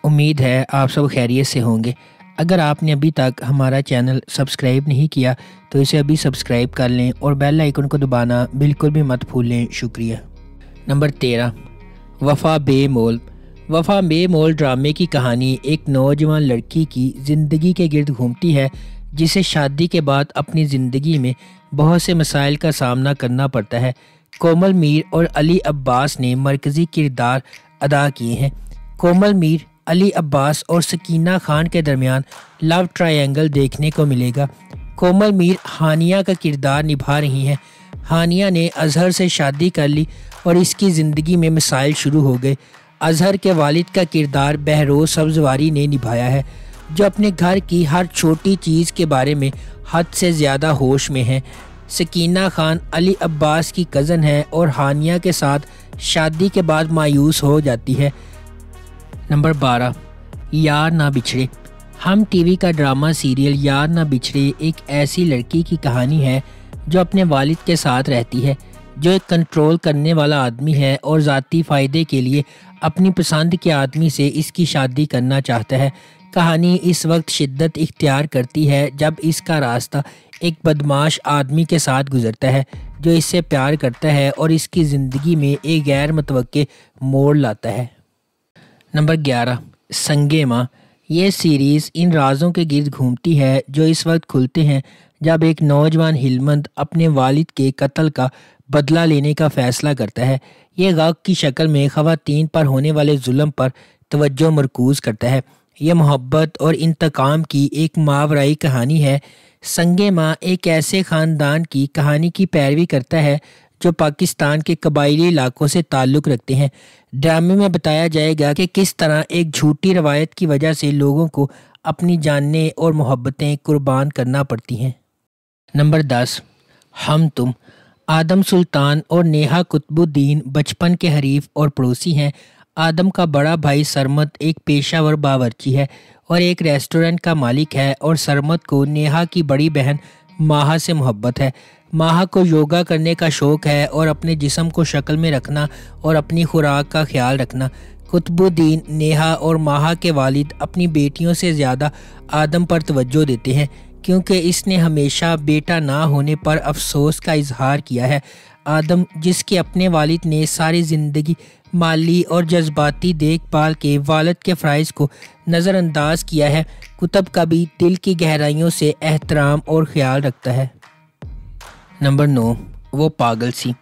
امید ہے آپ سب خیریت سے ہوں گے۔ اگر آپ نے ابھی تک ہمارا چینل سبسکرائب نہیں کیا تو اسے ابھی سبسکرائب کر لیں اور بیل آئیکن کو دبانا بالکل بھی مت بھولیں۔ شکریہ۔ نمبر 13، وفا بے مول۔ وفا بے مول ڈرامے کی کہانی ایک نوجوان لڑکی کی زندگی کے گرد گھومتی ہے جسے شادی کے بعد اپنی زندگی میں بہت سے مسائل کا سامنا کرنا پڑتا ہے۔ کومل میر اور علی عباس نے مرکزی کردار ادا کیے ہیں۔ کومل میر، علی عباس اور سکینہ خان کے درمیان لو ٹرائینگل دیکھنے کو ملے گا۔ کومل میر ہانیہ کا کردار نبھا رہی ہیں۔ ہانیہ نے اظہر سے شادی کر لی اور اس کی زندگی میں مسائل شروع ہو گئے۔ اظہر کے والد کا کردار بہروز سبزواری نے نبھایا ہے، جو اپنے گھر کی ہر چھوٹی چیز کے بارے میں حد سے زیادہ ہوش میں ہے۔ سکینہ خان علی عباس کی کزن ہے اور ہانیہ کے ساتھ شادی کے بعد مایوس ہو جاتی ہے۔ نمبر 12، یار نہ بچھڑے۔ ہم ٹی وی کا ڈرامہ سیریل یار نہ بچھڑے ایک ایسی لڑکی کی کہانی ہے جو اپنے والد کے ساتھ رہتی ہے، جو ایک کنٹرول کرنے والا آدمی ہے اور ذاتی فائدے کے لیے اپنی پسند کے آدمی سے اس کی شادی کرنا چاہتا ہے۔ کہانی اس وقت شدت اختیار کرتی ہے جب اس کا راستہ ایک بدمعاش آدمی کے ساتھ گزرتا ہے جو اس سے پیار کرتا ہے اور اس کی زندگی میں ایک غیر متوقع موڑ لاتا ہے۔ نمبر 11، سنگے ماں۔ یہ سیریز ان رازوں کے گرد گھومتی ہے جو اس وقت کھلتے ہیں جب ایک نوجوان ہلمند اپنے والد کے قتل کا بدلہ لینے کا فیصلہ کرتا ہے۔ یہ غگ کی شکل میں خواتین پر ہونے والے ظلم پر توجہ مرکوز کرتا ہے۔ یہ محبت اور انتقام کی ایک ماورائی کہانی ہے۔ سنگے ماں ایک ایسے خاندان کی کہانی کی پیروی کرتا ہے جو پاکستان کے قبائلی علاقوں سے تعلق رکھتے ہیں۔ ڈرامے میں بتایا جائے گا کہ کس طرح ایک جھوٹی روایت کی وجہ سے لوگوں کو اپنی جانیں اور محبتیں قربان کرنا پڑتی ہیں۔ نمبر 10، ہم تم۔ آدم سلطان اور نیہا قطب الدین بچپن کے حریف اور پڑوسی ہیں۔ آدم کا بڑا بھائی سرمد ایک پیشہ ور باورچی ہے اور ایک ریسٹورنٹ کا مالک ہے، اور سرمد کو نیہا کی بڑی بہن ماہا سے محبت ہے۔ ماہا کو یوگا کرنے کا شوق ہے اور اپنے جسم کو شکل میں رکھنا اور اپنی خوراک کا خیال رکھنا۔ قطب الدین، نیہا اور ماہا کے والد اپنی بیٹیوں سے زیادہ آدم پر توجہ دیتے ہیں کیونکہ اس نے ہمیشہ بیٹا نہ ہونے پر افسوس کا اظہار کیا ہے۔ آدم، جس کے اپنے والد نے ساری زندگی مالی اور جذباتی دیکھ بھال کے والد کے فرائض کو نظر انداز کیا ہے، قطب کا بھی دل کی گہرائیوں سے احترام اور خیال رکھتا ہے۔ نمبر 9، وہ پاگل سی۔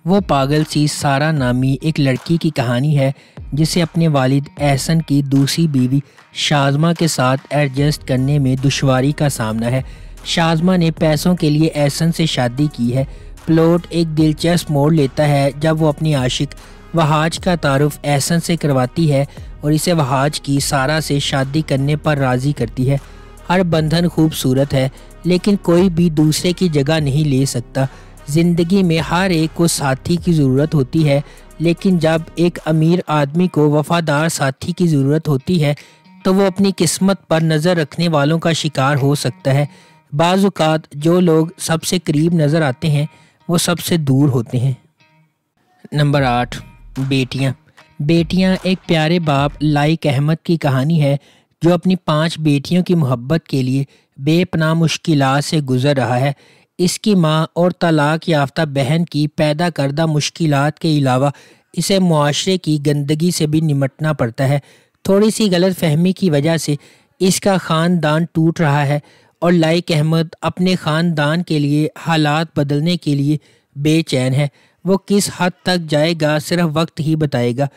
وہ پاگل سی سارہ نامی ایک لڑکی کی کہانی ہے جسے اپنے والد احسن کی دوسری بیوی شازمہ کے ساتھ ایڈجسٹ کرنے میں دشواری کا سامنا ہے۔ شازمہ نے پیسوں کے لیے احسن سے شادی کی ہے۔ پلاٹ ایک دلچسپ موڑ لیتا ہے جب وہ اپنی عاشق وہاج کا تعارف احسن سے کرواتی ہے اور اسے وہاج کی سارہ سے شادی کرنے پر راضی کرتی ہے۔ ہر بندھن خوبصورت ہے لیکن کوئی بھی دوسرے کی جگہ نہیں لے سکتا۔ زندگی میں ہر ایک کو ساتھی کی ضرورت ہوتی ہے، لیکن جب ایک امیر آدمی کو وفادار ساتھی کی ضرورت ہوتی ہے تو وہ اپنی قسمت پر نظر رکھنے والوں کا شکار ہو سکتا ہے۔ بعض اوقات جو لوگ سب سے قریب نظر آتے ہیں وہ سب سے دور ہوتے ہیں۔ نمبر 8، بیٹیاں۔ بیٹیاں ایک پیارے باپ لائق احمد کی کہانی ہے جو اپنی 5 بیٹیوں کی محبت کے لیے بے پناہ مشکلات سے گزر رہا ہے۔ اس کی ماں اور طلاق یافتہ بہن کی پیدا کردہ مشکلات کے علاوہ اسے معاشرے کی گندگی سے بھی نمٹنا پڑتا ہے۔ تھوڑی سی غلط فہمی کی وجہ سے اس کا خاندان ٹوٹ رہا ہے اور لائق احمد اپنے خاندان کے لیے حالات بدلنے کے لیے بے چین ہے۔ وہ کس حد تک جائے گا صرف وقت ہی بتائے گا۔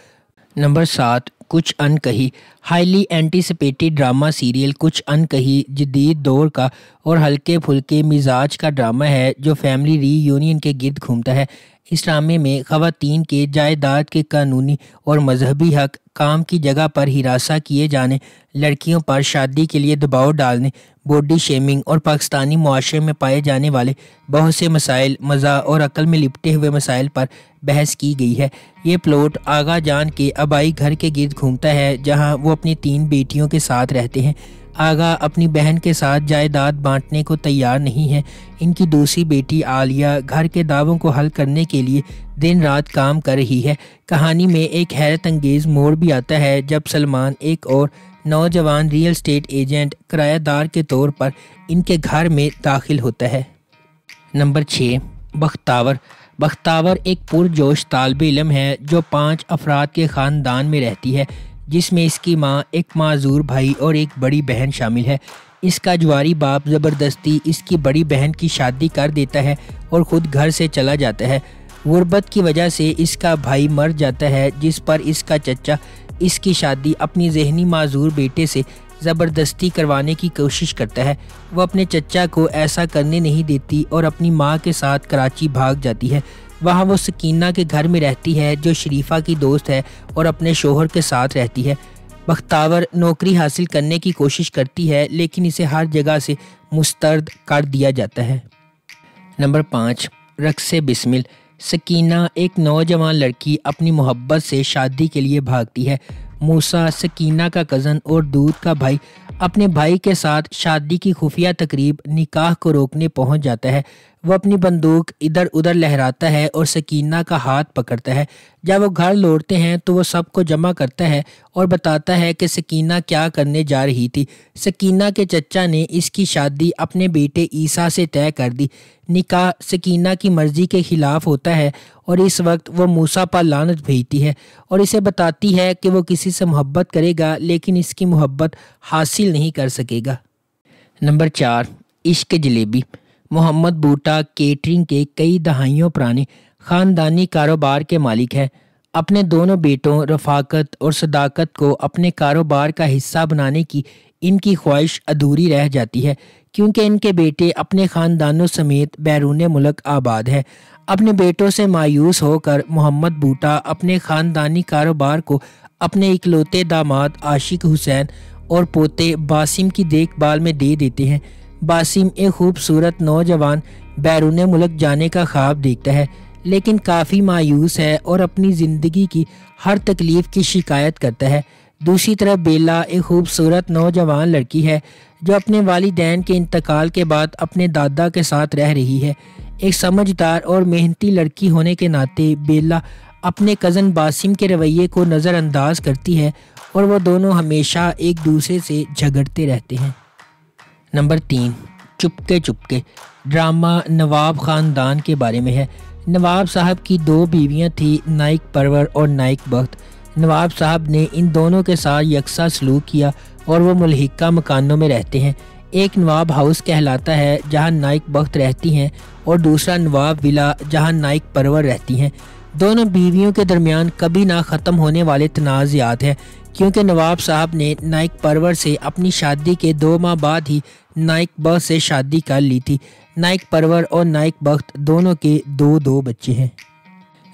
نمبر 7، کچھ ان کہی۔ ہائیلی اینٹیسپیٹڈ ڈرامہ سیریل کچھ ان کہی جدید دور کا اور ہلکے پھلکے مزاج کا ڈرامہ ہے جو فیملی ری یونین کے گرد گھومتا ہے۔ اس ڈرامے میں خواتین کے جائیداد کے قانونی اور مذہبی حق، کام کی جگہ پر ہراساں کیے جانے، لڑکیوں پر شادی کے لیے دباؤ ڈالنے، باڈی شیمنگ اور پاکستانی معاشرے میں پائے جانے والے بہت سے مسائل، مزاح اور عقل میں لپٹے ہوئے مسائل پر بحث کی گئی ہے۔ یہ پلاٹ آغا جان کے آبائی گھر کے گرد گھومتا ہے جہاں وہ اپنی 3 بیٹیوں کے ساتھ رہتے ہیں۔ آغا اپنی بہن کے ساتھ جائیداد بانٹنے کو تیار نہیں ہے۔ ان کی دوسری بیٹی عالیہ گھر کے دعووں کو حل کرنے کے لیے دن رات کام کر رہی ہے۔ کہانی میں ایک حیرت انگیز موڑ بھی آتا ہے جب سلمان ایک اور نوجوان ریئل اسٹیٹ ایجنٹ کرایہ دار کے طور پر ان کے گھر میں داخل ہوتا ہے۔ نمبر 6، بختاور۔ بختاور ایک پرجوش طالب علم ہے جو 5 افراد کے خاندان میں رہتی ہے، جس میں اس کی ماں، ایک معذور بھائی اور ایک بڑی بہن شامل ہے۔ اس کا جواری باپ زبردستی اس کی بڑی بہن کی شادی کر دیتا ہے اور خود گھر سے چلا جاتا ہے۔ غربت کی وجہ سے اس کا بھائی مر جاتا ہے، جس پر اس کا چچا اس کی شادی اپنی ذہنی معذور بیٹے سے زبردستی کروانے کی کوشش کرتا ہے۔ وہ اپنے چچا کو ایسا کرنے نہیں دیتی اور اپنی ماں کے ساتھ کراچی بھاگ جاتی ہے۔ وہاں وہ سکینہ کے گھر میں رہتی ہے جو شریفہ کی دوست ہے اور اپنے شوہر کے ساتھ رہتی ہے۔ بختاور نوکری حاصل کرنے کی کوشش کرتی ہے لیکن اسے ہر جگہ سے مسترد کر دیا جاتا ہے۔ نمبر 5، رقص بسمل۔ سکینہ ایک نوجوان لڑکی اپنی محبت سے شادی کے لیے بھاگتی ہے۔ موسیٰ، سکینہ کا کزن اور دودھ کا بھائی، اپنے بھائی کے ساتھ شادی کی خفیہ تقریب نکاح کو روکنے پہنچ جاتا ہے۔ وہ اپنی بندوق ادھر ادھر لہراتا ہے اور سکینہ کا ہاتھ پکڑتا ہے۔ جب وہ گھر لوٹتے ہیں تو وہ سب کو جمع کرتا ہے اور بتاتا ہے کہ سکینہ کیا کرنے جا رہی تھی۔ سکینہ کے چچا نے اس کی شادی اپنے بیٹے عیسیٰ سے طے کر دی۔ نکاح سکینہ کی مرضی کے خلاف ہوتا ہے اور اس وقت وہ موسیٰ پر لعنت بھیجتی ہے اور اسے بتاتی ہے کہ وہ کسی سے محبت کرے گا لیکن اس کی محبت حاصل نہیں کر سکے گا۔ نمبر 4، عشق جلیبی۔ محمد بوٹا کیٹرنگ کے کئی دہائیوں پرانے خاندانی کاروبار کے مالک ہیں۔ اپنے دونوں بیٹوں رفاقت اور صداقت کو اپنے کاروبار کا حصہ بنانے کی ان کی خواہش ادھوری رہ جاتی ہے کیونکہ ان کے بیٹے اپنے خاندانوں سمیت بیرون ملک آباد ہیں۔ اپنے بیٹوں سے مایوس ہو کر محمد بوٹا اپنے خاندانی کاروبار کو اپنے اکلوتے داماد عاشق حسین اور پوتے باسم کی دیکھ بھال میں دے دیتے ہیں۔ باسم ایک خوبصورت نوجوان بیرون ملک جانے کا خواب دیکھتا ہے لیکن کافی مایوس ہے اور اپنی زندگی کی ہر تکلیف کی شکایت کرتا ہے۔ دوسری طرف بیلا ایک خوبصورت نوجوان لڑکی ہے جو اپنے والدین کے انتقال کے بعد اپنے دادا کے ساتھ رہ رہی ہے۔ ایک سمجھدار اور محنتی لڑکی ہونے کے ناطے بیلا اپنے کزن باسم کے رویے کو نظر انداز کرتی ہے اور وہ دونوں ہمیشہ ایک دوسرے سے جھگڑتے رہتے ہیں۔ نمبر 3، چپکے چپکے۔ ڈرامہ نواب خاندان کے بارے میں ہے۔ نواب صاحب کی 2 بیویاں تھیں، نائک پرور اور نائک بخت۔ نواب صاحب نے ان دونوں کے ساتھ یکساں سلوک کیا اور وہ ملحقہ مکانوں میں رہتے ہیں۔ ایک نواب ہاؤس کہلاتا ہے جہاں نائک بخت رہتی ہیں اور دوسرا نواب ولا جہاں نائک پرور رہتی ہیں۔ دونوں بیویوں کے درمیان کبھی نہ ختم ہونے والے تنازعات ہیں کیونکہ نواب صاحب نے نائک پرور سے اپنی شادی کے 2 ماہ بعد ہی نائک بخت سے شادی کر لی تھی۔ نائک پرور اور نائک بخت دونوں کے 2 بچے ہیں۔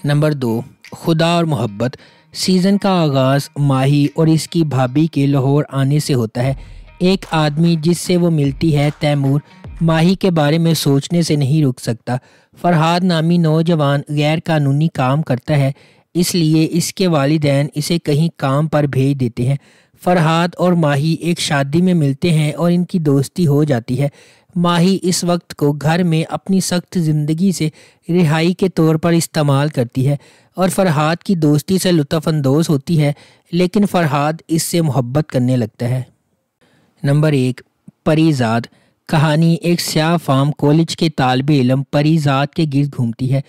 نمبر 2، خدا اور محبت۔ سیزن کا آغاز ماہی اور اس کی بھابھی کے لاہور آنے سے ہوتا ہے۔ ایک آدمی جس سے وہ ملتی ہے تیمور ماہی کے بارے میں سوچنے سے نہیں رک سکتا۔ فرحاد نامی نوجوان غیر قانونی کام کرتا ہے، اس لیے اس کے والدین اسے کہیں کام پر بھیج دیتے ہیں۔ فرحاد اور ماہی ایک شادی میں ملتے ہیں اور ان کی دوستی ہو جاتی ہے۔ ماہی اس وقت کو گھر میں اپنی سخت زندگی سے رہائی کے طور پر استعمال کرتی ہے اور فرحاد کی دوستی سے لطف اندوز ہوتی ہے لیکن فرحاد اس سے محبت کرنے لگتا ہے۔ نمبر 1، پری زاد۔ کہانی ایک سیاہ فام کالج کے طالب علم پری زاد کے گرد گھومتی ہے۔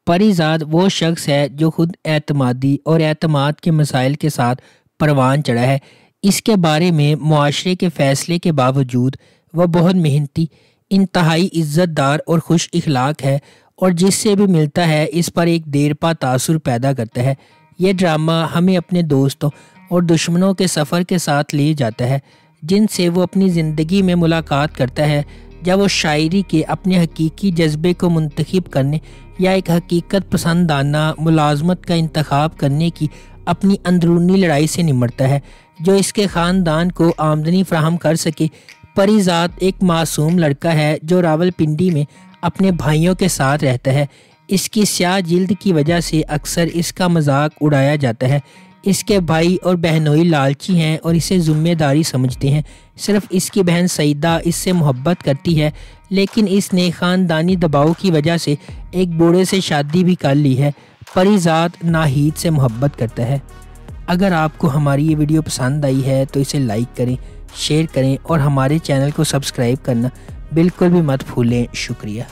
پری زاد وہ شخص ہے جو خود اعتمادی اور اعتماد کے مسائل کے ساتھ پروان چڑھا ہے۔ اس کے بارے میں معاشرے کے فیصلے کے باوجود وہ بہت محنتی، انتہائی عزت دار اور خوش اخلاق ہے اور جس سے بھی ملتا ہے اس پر ایک دیرپا تاثر پیدا کرتا ہے۔ یہ ڈرامہ ہمیں اپنے دوستوں اور دشمنوں کے سفر کے ساتھ لے جاتا ہے جن سے وہ اپنی زندگی میں ملاقات کرتا ہے جب وہ شاعری کے اپنے حقیقی جذبے کو منتخب کرنے یا ایک حقیقت پسندانہ ملازمت کا انتخاب کرنے کی اپنی اندرونی لڑائی سے نمٹتا ہے جو اس کے خاندان کو آمدنی فراہم کر سکے۔ پری زاد ایک معصوم لڑکا ہے جو راولپنڈی میں اپنے بھائیوں کے ساتھ رہتا ہے۔ اس کی سیاہ جلد کی وجہ سے اکثر اس کا مذاق اڑایا جاتا ہے۔ اس کے بھائی اور بہنوئی لالچی ہیں اور اسے ذمہ داری سمجھتے ہیں۔ صرف اس کی بہن سعیدہ اس سے محبت کرتی ہے، لیکن اس نے خاندانی دباؤ کی وجہ سے ایک بوڑھے سے شادی بھی کر لی ہے۔ پری ذات ناہید سے محبت کرتا ہے۔ اگر آپ کو ہماری یہ ویڈیو پسند آئی ہے تو اسے لائک کریں، شیئر کریں اور ہمارے چینل کو سبسکرائب کرنا بالکل بھی مت بھولیں۔ شکریہ۔